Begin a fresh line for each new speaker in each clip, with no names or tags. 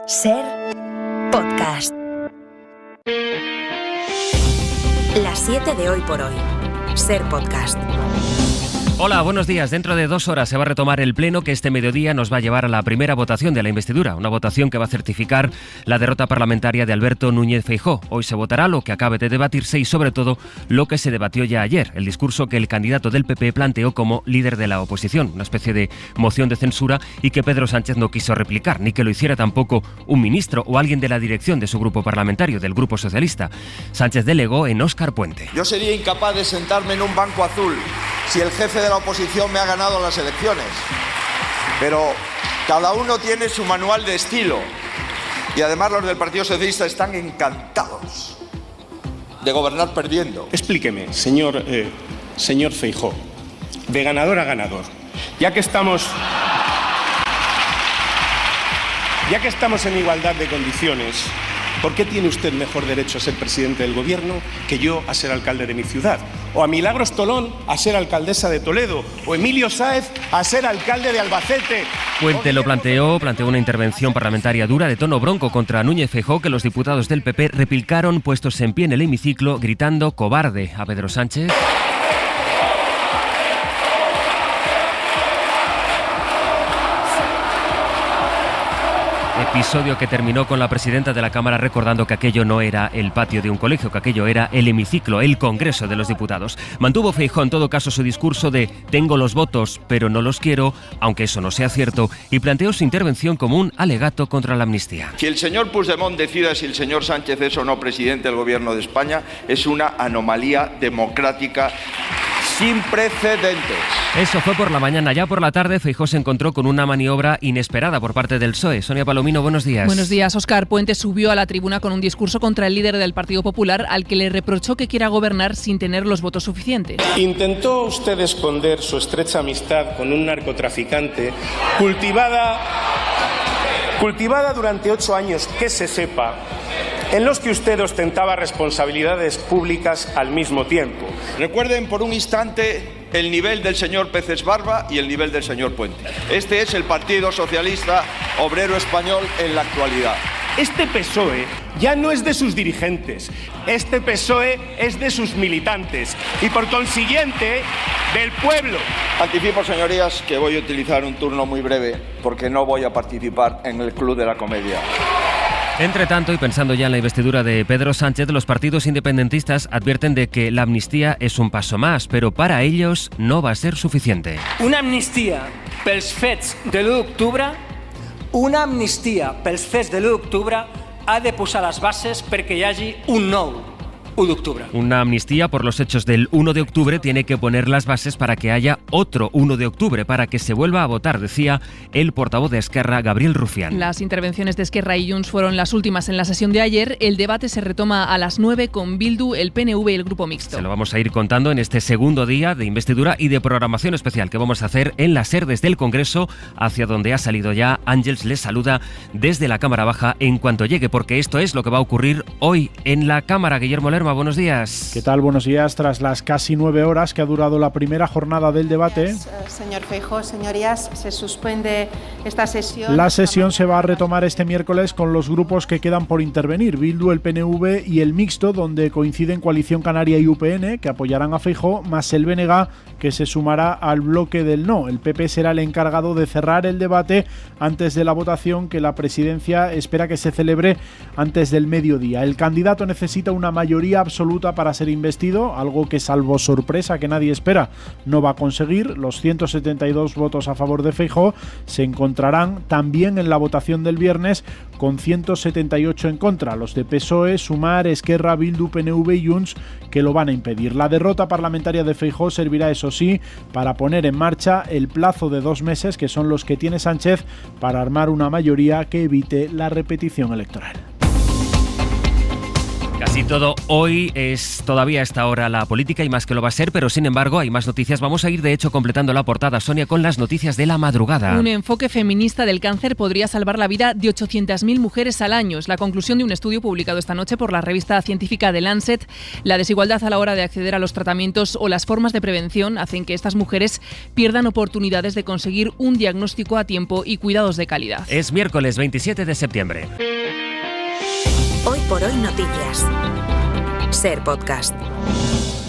Ser Podcast. Las 7 de Hoy por Hoy. Ser Podcast.
Hola, buenos días. Dentro de 2 horas se va a retomar el pleno que este mediodía nos va a llevar a la primera votación de la investidura. Una votación que va a certificar la derrota parlamentaria de Alberto Núñez Feijóo. Hoy se votará lo que acabe de debatirse y sobre todo lo que se debatió ya ayer. El discurso que el candidato del PP planteó como líder de la oposición. Una especie de moción de censura y que Pedro Sánchez no quiso replicar, ni que lo hiciera tampoco un ministro o alguien de la dirección de su grupo parlamentario, del Grupo Socialista. Sánchez delegó en Óscar Puente.
Yo sería incapaz de sentarme en un banco azul si el jefe de la oposición me ha ganado las elecciones. Pero cada uno tiene su manual de estilo. Y además los del Partido Socialista están encantados de gobernar perdiendo.
Explíqueme, señor Feijóo, de ganador a ganador. Ya que estamos en igualdad de condiciones, ¿por qué tiene usted mejor derecho a ser presidente del gobierno que yo a ser alcalde de mi ciudad? O a Milagros Tolón a ser alcaldesa de Toledo, o Emilio Sáez a ser alcalde de Albacete.
Puente lo planteó una intervención parlamentaria dura de tono bronco contra Núñez Feijóo, que los diputados del PP replicaron puestos en pie en el hemiciclo gritando cobarde a Pedro Sánchez. Episodio que terminó con la presidenta de la Cámara recordando que aquello no era el patio de un colegio, que aquello era el hemiciclo, el Congreso de los Diputados. Mantuvo Feijóo en todo caso su discurso de tengo los votos pero no los quiero, aunque eso no sea cierto, y planteó su intervención como un alegato contra la amnistía.
Si el señor Puigdemont decida si el señor Sánchez es o no presidente del gobierno de España, es una anomalía democrática sin precedentes.
Eso fue por la mañana. Ya por la tarde Feijóo se encontró con una maniobra inesperada por parte del PSOE. Sonia Palomino, buenos días.
Buenos días. Óscar Puente subió a la tribuna con un discurso contra el líder del Partido Popular, al que le reprochó que quiera gobernar sin tener los votos suficientes.
¿Intentó usted esconder su estrecha amistad con un narcotraficante cultivada durante 8 años, que se sepa, en los que usted ostentaba responsabilidades públicas al mismo tiempo?
Recuerden por un instante el nivel del señor Peces Barba y el nivel del señor Puente. Este es el Partido Socialista Obrero Español en la actualidad.
Este PSOE ya no es de sus dirigentes, este PSOE es de sus militantes y por consiguiente del pueblo.
Anticipo, señorías, que voy a utilizar un turno muy breve porque no voy a participar en el Club de la Comedia.
Entre tanto, y pensando ya en la investidura de Pedro Sánchez, los partidos independentistas advierten de que la amnistía es un paso más, pero para ellos no va a ser suficiente.
Una amnistia pels fets de l'1 d'octubre, una amnistia pels fets de l'1 d'octubre ha de posar les bases perquè hi hagi un nou 1 d'octubre.
Una amnistía por los hechos del 1 de octubre tiene que poner las bases para que haya otro 1 de octubre, para que se vuelva a votar, decía el portavoz de Esquerra, Gabriel Rufián.
Las intervenciones de Esquerra y Junts fueron las últimas en la sesión de ayer. El debate se retoma a las 9 con Bildu, el PNV y el Grupo Mixto.
Se lo vamos a ir contando en este segundo día de investidura y de programación especial que vamos a hacer en la SER desde el Congreso, hacia donde ha salido ya. Ángels les saluda desde la Cámara Baja en cuanto llegue, porque esto es lo que va a ocurrir hoy en la Cámara. Guillermo Lerma, buenos días.
¿Qué tal? Buenos días. Tras las casi 9 horas que ha durado la primera jornada del debate,
señor Feijóo, señorías, se suspende esta sesión.
La sesión se va a retomar este miércoles con los grupos que quedan por intervenir, Bildu, el PNV y el Mixto, donde coinciden Coalición Canaria y UPN, que apoyarán a Feijóo, más el BNG, que se sumará al bloque del no. El PP será el encargado de cerrar el debate antes de la votación, que la presidencia espera que se celebre antes del mediodía. El candidato necesita una mayoría absoluta para ser investido, algo que, salvo sorpresa que nadie espera, no va a conseguir. Los 172 votos a favor de Feijóo se encontrarán también en la votación del viernes, con 178 en contra, los de PSOE, Sumar, Esquerra, Bildu, PNV y Junts, que lo van a impedir. La derrota parlamentaria de Feijóo servirá, eso sí, para poner en marcha el plazo de 2 meses, que son los que tiene Sánchez para armar una mayoría que evite la repetición electoral.
Casi todo hoy es todavía a esta hora la política y más que lo va a ser, pero sin embargo hay más noticias. Vamos a ir de hecho completando la portada, Sonia, con las noticias de la madrugada.
Un enfoque feminista del cáncer podría salvar la vida de 800.000 mujeres al año. Es la conclusión de un estudio publicado esta noche por la revista científica The Lancet. La desigualdad a la hora de acceder a los tratamientos o las formas de prevención hacen que estas mujeres pierdan oportunidades de conseguir un diagnóstico a tiempo y cuidados de calidad.
Es miércoles 27 de septiembre.
Hoy por hoy noticias. Ser podcast.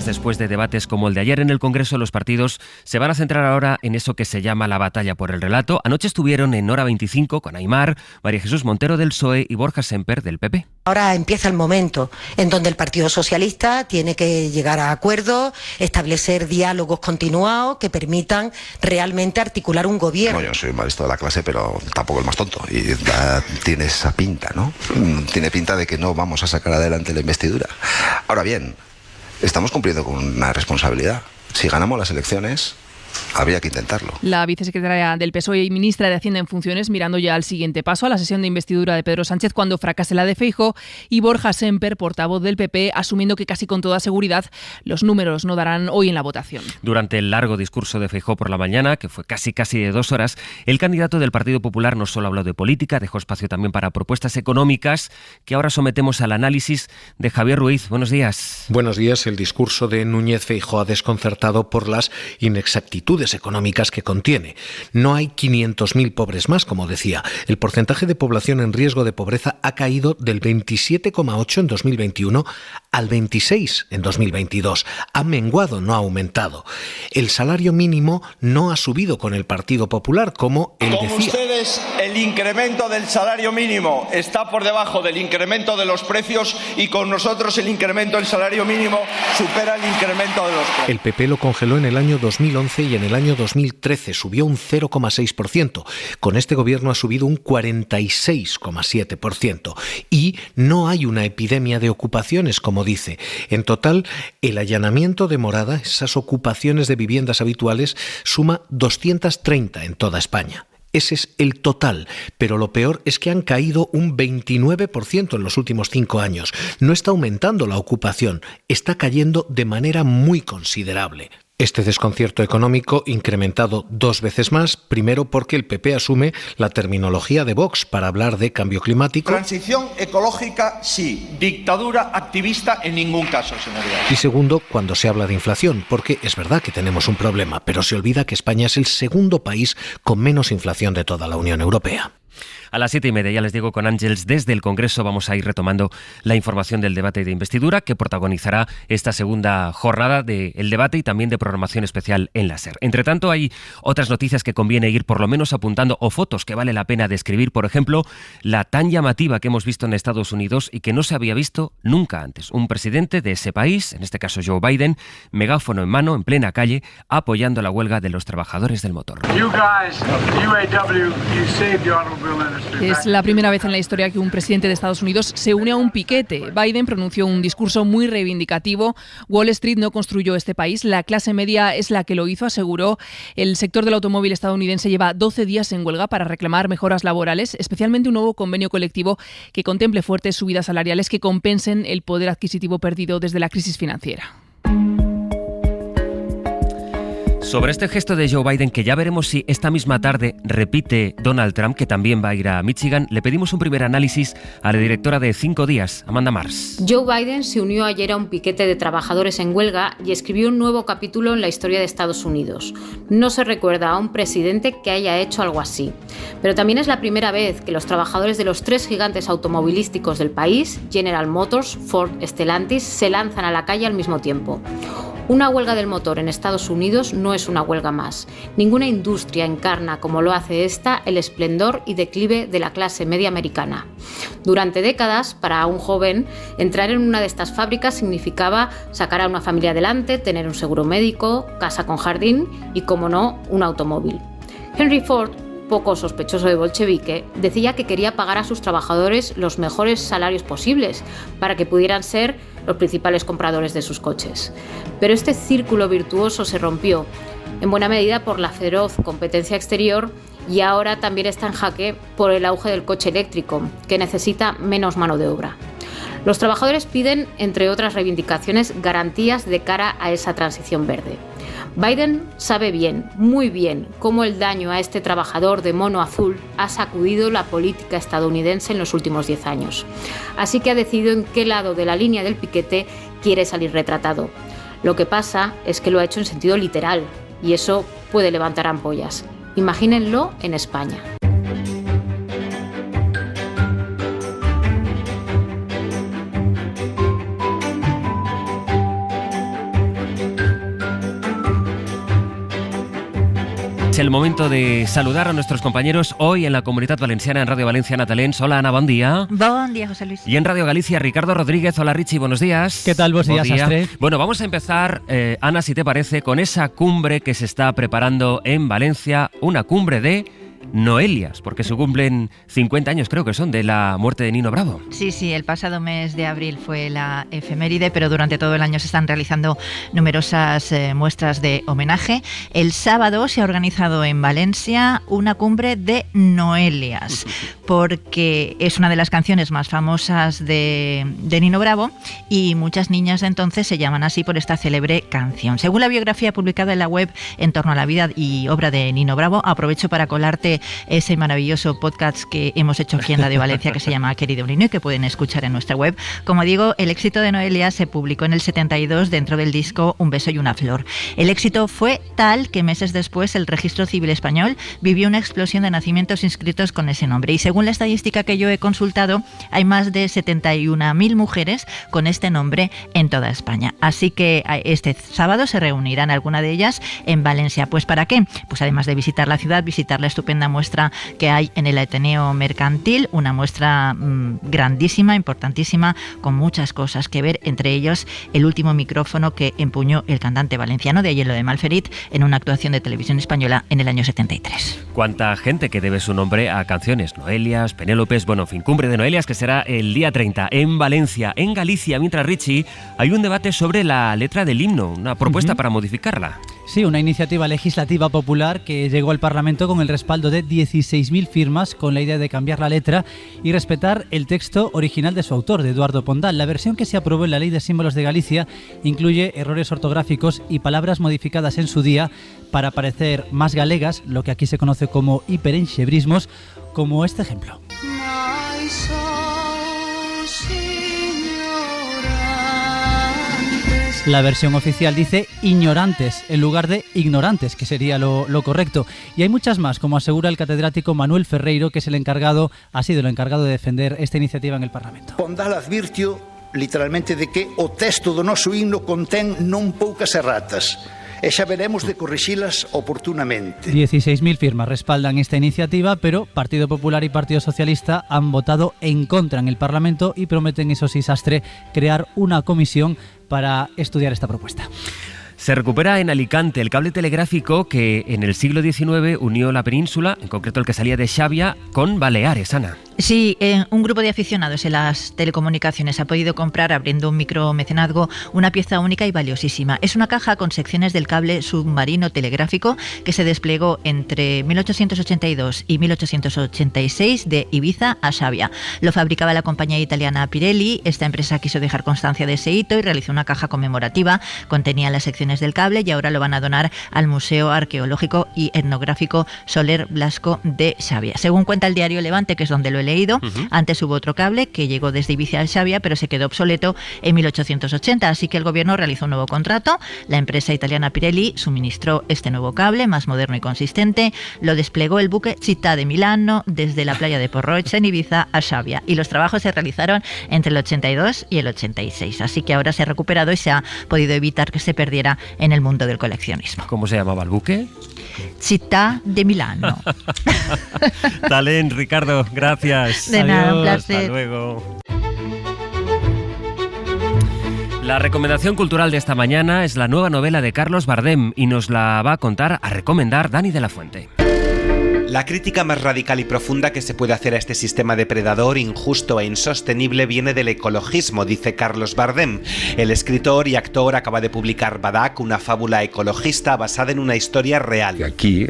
Después de debates como el de ayer en el Congreso, los partidos se van a centrar ahora en eso que se llama la batalla por el relato. Anoche estuvieron en Hora 25 con Aimar, María Jesús Montero del PSOE y Borja Semper del PP.
Ahora empieza el momento en donde el Partido Socialista tiene que llegar a acuerdos, establecer diálogos continuados que permitan realmente articular un gobierno.
No, yo soy el más listo de la clase, pero tampoco el más tonto. Y tiene esa pinta, ¿no? Tiene pinta de que no vamos a sacar adelante la investidura. Ahora bien, estamos cumpliendo con una responsabilidad. Si ganamos las elecciones, habría que intentarlo.
La vicesecretaria del PSOE y ministra de Hacienda en funciones mirando ya al siguiente paso, a la sesión de investidura de Pedro Sánchez cuando fracase la de Feijóo, y Borja Semper, portavoz del PP, asumiendo que casi con toda seguridad los números no darán hoy en la votación.
Durante el largo discurso de Feijóo por la mañana, que fue casi de 2 horas, el candidato del Partido Popular no solo habló de política, dejó espacio también para propuestas económicas que ahora sometemos al análisis de Javier Ruiz. Buenos días.
Buenos días. El discurso de Núñez Feijóo ha desconcertado por las inexactitudes económicas que contiene. No hay 500.000 pobres más, como decía. El porcentaje de población en riesgo de pobreza ha caído del 27,8 en 2021 al 26 en 2022. Ha menguado, no ha aumentado. El salario mínimo no ha subido con el Partido Popular, como él decía.
Con ustedes, el incremento del salario mínimo está por debajo del incremento de los precios y con nosotros el incremento del salario mínimo supera el incremento de los precios.
El PP lo congeló en el año 2011 y en el año 2013 subió un 0,6%. Con este gobierno ha subido un 46,7%. Y no hay una epidemia de ocupaciones, como dice. En total, el allanamiento de morada, esas ocupaciones de viviendas habituales, suma 230 en toda España. Ese es el total, pero lo peor es que han caído un 29% en los últimos 5 años. No está aumentando la ocupación, está cayendo de manera muy considerable. Este desconcierto económico incrementado 2 veces más, primero porque el PP asume la terminología de Vox para hablar de cambio climático.
Transición ecológica sí, dictadura activista en ningún caso, señorías.
Y segundo, cuando se habla de inflación, porque es verdad que tenemos un problema, pero se olvida que España es el segundo país con menos inflación de toda la Unión Europea.
A las 7:30, ya les digo, con Ángels desde el Congreso vamos a ir retomando la información del debate de investidura que protagonizará esta segunda jornada del debate y también de programación especial en la SER. Entre tanto, hay otras noticias que conviene ir por lo menos apuntando o fotos que vale la pena describir. Por ejemplo, la tan llamativa que hemos visto en Estados Unidos y que no se había visto nunca antes. Un presidente de ese país, en este caso Joe Biden, megáfono en mano, en plena calle, apoyando la huelga de los trabajadores del motor.
Es la primera vez en la historia que un presidente de Estados Unidos se une a un piquete. Biden pronunció un discurso muy reivindicativo. Wall Street no construyó este país, la clase media es la que lo hizo, aseguró. El sector del automóvil estadounidense lleva 12 días en huelga para reclamar mejoras laborales, especialmente un nuevo convenio colectivo que contemple fuertes subidas salariales que compensen el poder adquisitivo perdido desde la crisis financiera.
Sobre este gesto de Joe Biden, que ya veremos si esta misma tarde repite Donald Trump, que también va a ir a Michigan, le pedimos un primer análisis a la directora de 5 días, Amanda Mars.
Joe Biden se unió ayer a un piquete de trabajadores en huelga y escribió un nuevo capítulo en la historia de Estados Unidos. No se recuerda a un presidente que haya hecho algo así. Pero también es la primera vez que los trabajadores de los 3 gigantes automovilísticos del país, General Motors, Ford, Stellantis, se lanzan a la calle al mismo tiempo. Una huelga del motor en Estados Unidos no es una huelga más. Ninguna industria encarna, como lo hace esta, el esplendor y declive de la clase media americana. Durante décadas, para un joven, entrar en una de estas fábricas significaba sacar a una familia adelante, tener un seguro médico, casa con jardín y, como no, un automóvil. Henry Ford, poco sospechoso de bolchevique, decía que quería pagar a sus trabajadores los mejores salarios posibles para que pudieran ser los principales compradores de sus coches. Pero este círculo virtuoso se rompió, en buena medida por la feroz competencia exterior, y ahora también está en jaque por el auge del coche eléctrico, que necesita menos mano de obra. Los trabajadores piden, entre otras reivindicaciones, garantías de cara a esa transición verde. Biden sabe bien, muy bien, cómo el daño a este trabajador de mono azul ha sacudido la política estadounidense en los últimos 10 años. Así que ha decidido en qué lado de la línea del piquete quiere salir retratado. Lo que pasa es que lo ha hecho en sentido literal, y eso puede levantar ampollas. Imagínenlo en España.
Es el momento de saludar a nuestros compañeros hoy en la Comunitat Valenciana en Radio Valencia, Natalens. Hola, Ana, buen día.
Buen día, José Luis.
Y en Radio Galicia, Ricardo Rodríguez. Hola, Richie, buenos días.
¿Qué tal? Buenos días, Astre.
Bueno, vamos a empezar, Ana, si te parece, con esa cumbre que se está preparando en Valencia, una cumbre de Noelias, porque se cumplen 50 años, creo que son, de la muerte de Nino Bravo.
Sí, el pasado mes de abril fue la efeméride, pero durante todo el año se están realizando numerosas muestras de homenaje. El sábado se ha organizado en Valencia una cumbre de Noelias, porque es una de las canciones más famosas de Nino Bravo y muchas niñas de entonces se llaman así por esta célebre canción. Según la biografía publicada en la web en torno a la vida y obra de Nino Bravo, aprovecho para colarte ese maravilloso podcast que hemos hecho aquí en Radio Valencia que se llama Querido Nino y que pueden escuchar en nuestra web. Como digo, el éxito de Noelia se publicó en el 72 dentro del disco Un beso y una flor. El éxito fue tal que meses después el Registro Civil Español vivió una explosión de nacimientos inscritos con ese nombre y según la estadística que yo he consultado hay más de 71.000 mujeres con este nombre en toda España. Así que este sábado se reunirán alguna de ellas en Valencia. ¿Pues para qué? Pues además de visitar la ciudad, visitar la estupenda muestra que hay en el Ateneo Mercantil, una muestra grandísima, importantísima, con muchas cosas que ver, entre ellos el último micrófono que empuñó el cantante valenciano de Aielo de Malferit en una actuación de televisión española en el año 73.
Cuánta gente que debe su nombre a canciones, Noelias, Penélopes, bueno, en fin, cumbre de Noelias que será el día 30 en Valencia. En Galicia, mientras, Richie, hay un debate sobre la letra del himno, una propuesta para modificarla.
Sí, una iniciativa legislativa popular que llegó al Parlamento con el respaldo de 16.000 firmas con la idea de cambiar la letra y respetar el texto original de su autor, de Eduardo Pondal. La versión que se aprobó en la Ley de Símbolos de Galicia incluye errores ortográficos y palabras modificadas en su día para parecer más galegas, lo que aquí se conoce como hiperenxebrismos, como este ejemplo. La versión oficial dice ignorantes en lugar de ignorantes, que sería lo correcto. Y hay muchas más, como asegura el catedrático Manuel Ferreiro, que es ha sido el encargado de defender esta iniciativa en el Parlamento.
Pondal advirtió literalmente de que o texto do noso himno contén non poucas erratas. E xa veremos de corrixilas oportunamente. 16.000 firmas respaldan esta iniciativa, pero Partido Popular y Partido Socialista han votado en contra en el Parlamento y prometen, eso sí, Sastre, crear una comisión para estudiar esta propuesta.
Se recupera en Alicante el cable telegráfico que en el siglo XIX unió la península, en concreto el que salía de Xavia, con Baleares, Ana.
Sí, un grupo de aficionados en las telecomunicaciones ha podido comprar, abriendo un micromecenazgo, una pieza única y valiosísima. Es una caja con secciones del cable submarino telegráfico que se desplegó entre 1882 y 1886 de Ibiza a Xavia. Lo fabricaba la compañía italiana Pirelli. Esta empresa quiso dejar constancia de ese hito y realizó una caja conmemorativa. Contenía las secciones del cable y ahora lo van a donar al Museo Arqueológico y Etnográfico Soler Blasco de Xavia. Según cuenta el diario Levante, que es donde lo he leído, antes hubo otro cable que llegó desde Ibiza a Xavia, pero se quedó obsoleto en 1880, así que el gobierno realizó un nuevo contrato. La empresa italiana Pirelli suministró este nuevo cable, más moderno y consistente. Lo desplegó el buque Città de Milano desde la playa de Porrocha en Ibiza a Xavia, y los trabajos se realizaron entre el 82 y el 86, así que ahora se ha recuperado y se ha podido evitar que se perdiera en el mundo del coleccionismo.
¿Cómo se llamaba el buque?
Città de Milano.
Talent, Ricardo, gracias.
De nada, un placer.
Hasta luego. La recomendación cultural de esta mañana es la nueva novela de Carlos Bardem y nos la va a recomendar Dani de la Fuente.
La crítica más radical y profunda que se puede hacer a este sistema depredador, injusto e insostenible viene del ecologismo, dice Carlos Bardem. El escritor y actor acaba de publicar Badak, una fábula ecologista basada en una historia real.
Y aquí,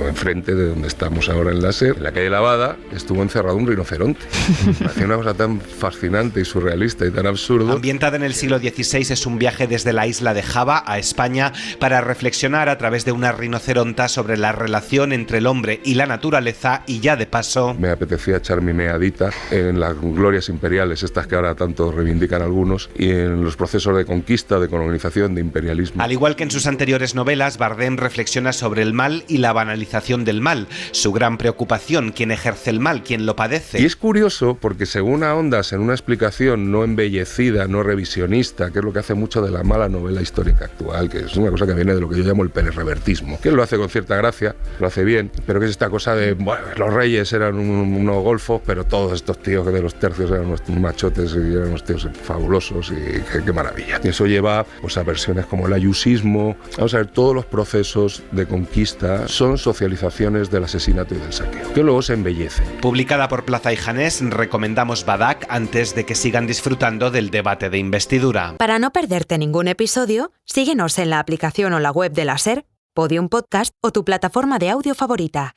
enfrente de donde estamos ahora en la SER, en la calle Lavada, estuvo encerrado un rinoceronte. Me parecía una cosa tan fascinante y surrealista y tan absurdo.
Ambientada en el siglo XVI, es un viaje desde la isla de Java a España para reflexionar a través de una rinoceronta sobre la relación entre el hombre y la naturaleza, y ya de paso
me apetecía echar mi meadita en las glorias imperiales, estas que ahora tanto reivindican algunos, y en los procesos de conquista, de colonización, de imperialismo.
Al igual que en sus anteriores novelas, Bardem reflexiona sobre el mal y la banalización del mal, su gran preocupación, quién ejerce el mal, quién lo padece.
Y es curioso porque según ahondas en una explicación no embellecida, no revisionista, que es lo que hace mucho de la mala novela histórica actual, que es una cosa que viene de lo que yo llamo el peresrevertismo, que él lo hace con cierta gracia, lo hace bien, pero que es esta cosa de, bueno, los reyes eran unos golfos, pero todos estos tíos de los tercios eran unos machotes y eran unos tíos fabulosos, y qué maravilla. Y eso lleva pues, a versiones como el ayusismo. Vamos a ver, todos los procesos de conquista son socializaciones del asesinato y del saqueo, que luego se embellecen.
Publicada por Plaza y Janés, recomendamos Badak antes de que sigan disfrutando del debate de investidura.
Para no perderte ningún episodio, síguenos en la aplicación o la web de la SER, Podium Podcast o tu plataforma de audio favorita.